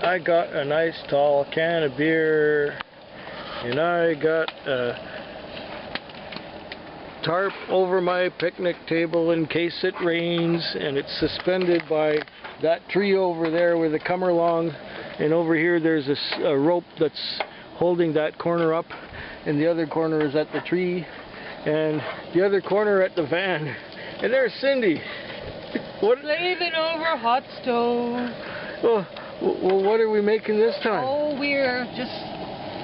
I got a nice tall can of beer, and I got a tarp over my picnic table in case it rains, and it's suspended by that tree over there with a come along, and over here there's a rope that's holding that corner up, and the other corner is at the tree, and the other corner at the van. And there's Cindy. What? Slaving over hot stove. Well, what are we making this time? Oh, we're just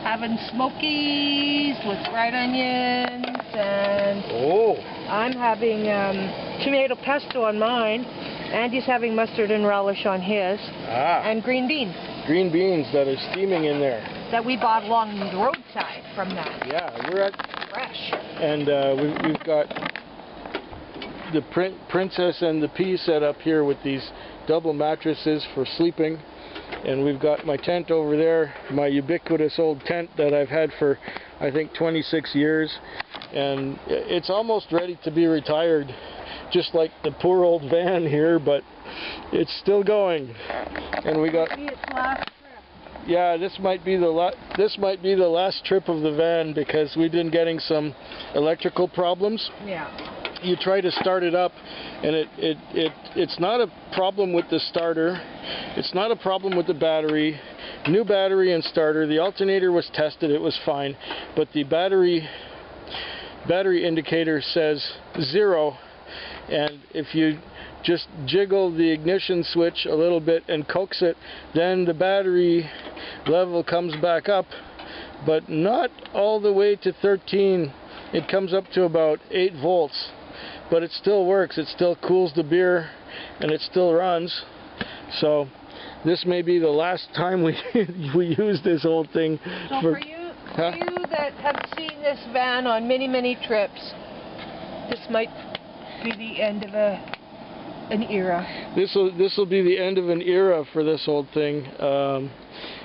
having smokies with fried onions, and I'm having tomato pesto on mine. Andy's having mustard and relish on his, and green beans. Green beans that are steaming in there. That we bought along the roadside from that. Yeah, we're at fresh. And we've got the Princess and the Pea set up here with these double mattresses for sleeping. And we've got my tent over there, my ubiquitous old tent that I've had for, I think, 26 years. And it's almost ready to be retired, just like the poor old van here, but it's still going. And we got... Yeah, this might be the last trip of the van, because we've been getting some electrical problems. Yeah. You try to start it up, and it's not a problem with the starter. It's not a problem with the battery. New battery and starter. The alternator was tested. It was fine, but the battery indicator says 0, and if you just jiggle the ignition switch a little bit and coax it, then the battery level comes back up, but not all the way to 13. It comes up to about 8 volts, but it still works. It still cools the beer, and it still runs. So this may be the last time we use this old thing. So for you that have seen this van on many trips, this might be the end of an era. This will be the end of an era for this old thing.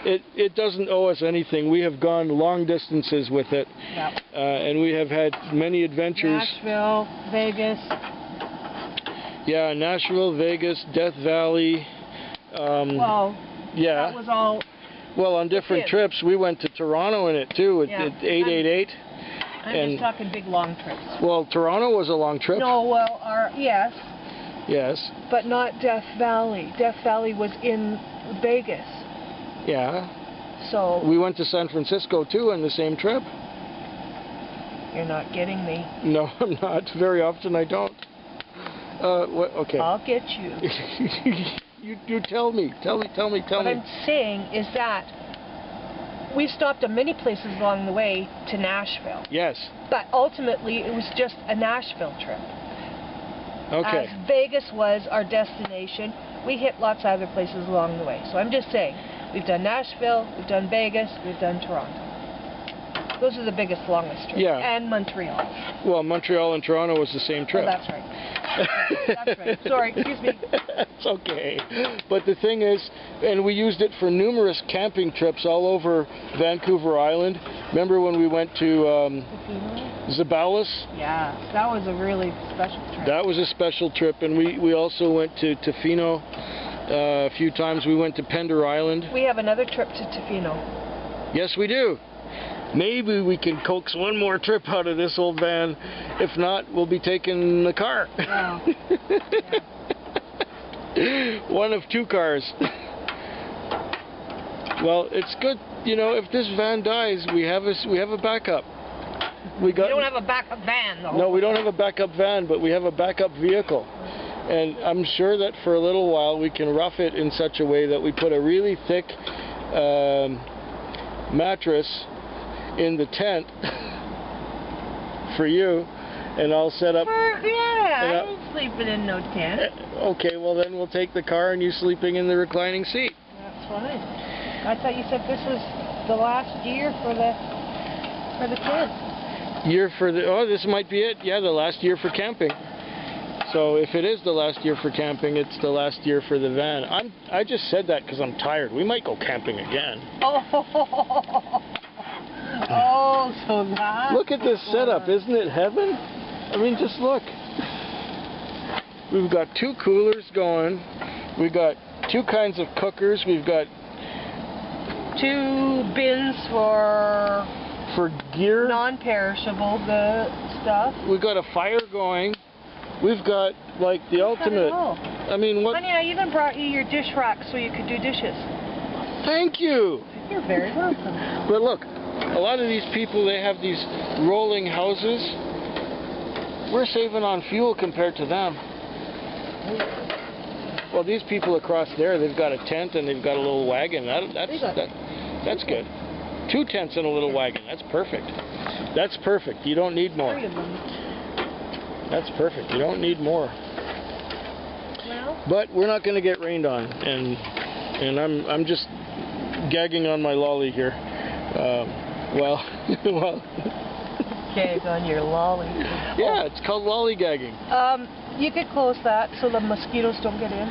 It doesn't owe us anything. We have gone long distances with it. Yep. And we have had many adventures. Nashville, Vegas. Yeah, Nashville, Vegas, Death Valley. Well, yeah. That was all. Well, on different trips. We went to Toronto in it too, at 888. I'm just talking big long trips. Well, Toronto was a long trip. No, well, yes. Yes. But not Death Valley. Death Valley was in Vegas. Yeah. So. We went to San Francisco too on the same trip. You're not getting me. No, I'm not. Very often I don't. Okay. I'll get you. You tell me. Tell me. What I'm saying is that we stopped at many places along the way to Nashville. Yes. But ultimately, it was just a Nashville trip. Okay. As Vegas was our destination, we hit lots of other places along the way. So I'm just saying, we've done Nashville, we've done Vegas, we've done Toronto. Those are the biggest, longest trips. Yeah. And Montreal. Well, Montreal and Toronto was the same trip. Oh, that's right. That's right. Sorry, excuse me. It's okay. But the thing is, and we used it for numerous camping trips all over Vancouver Island. Remember when we went to Zabalas? Yeah, that was a really special trip. That was a special trip, and we also went to Tofino a few times. We went to Pender Island. We have another trip to Tofino. Yes, we do. Maybe we can coax one more trip out of this old van. If not, we'll be taking the car. Wow. Yeah. One of 2 cars. Well, it's good. You know, if this van dies, we have a backup. We don't have a backup van, though. No, we don't have a backup van, but we have a backup vehicle. And I'm sure that for a little while we can rough it in such a way that we put a really thick mattress in the tent for you, and I'll set up. I ain't sleeping in no tent. Okay, well then we'll take the car and you sleeping in the reclining seat. That's fine. I thought you said this was the last year for the tent. This might be it. Yeah, the last year for camping. So if it is the last year for camping, it's the last year for the van. I just said that because I'm tired. We might go camping again. Oh, so that's... Look at this setup. Isn't it heaven? I mean, just look. We've got 2 coolers going. We've got 2 kinds of cookers. We've got 2 bins for gear. non-perishable good stuff. We've got a fire going. We've got like the ultimate. I mean, what? Honey, I even brought you your dish rack so you could do dishes. Thank you. You're very welcome. But look, a lot of these people, they have these rolling houses. We're saving on fuel compared to them. Well, these people across there, they've got a tent and they've got a little wagon. That's good. 2 tents and a little wagon. That's perfect. That's perfect. You don't need more. That's perfect. You don't need more. Well, but we're not going to get rained on, and I'm just gagging on my lolly here. Well. Gag on your lolly. Yeah, it's called lollygagging. You could close that so the mosquitoes don't get in.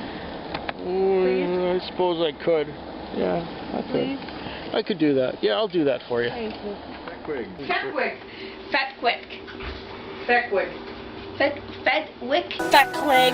I suppose I could. Yeah, I could. Please? I could do that. Yeah, I'll do that for you. Thank you. Fetwick. Fetwick. Fetwick. Fetwick. Fat Clegg.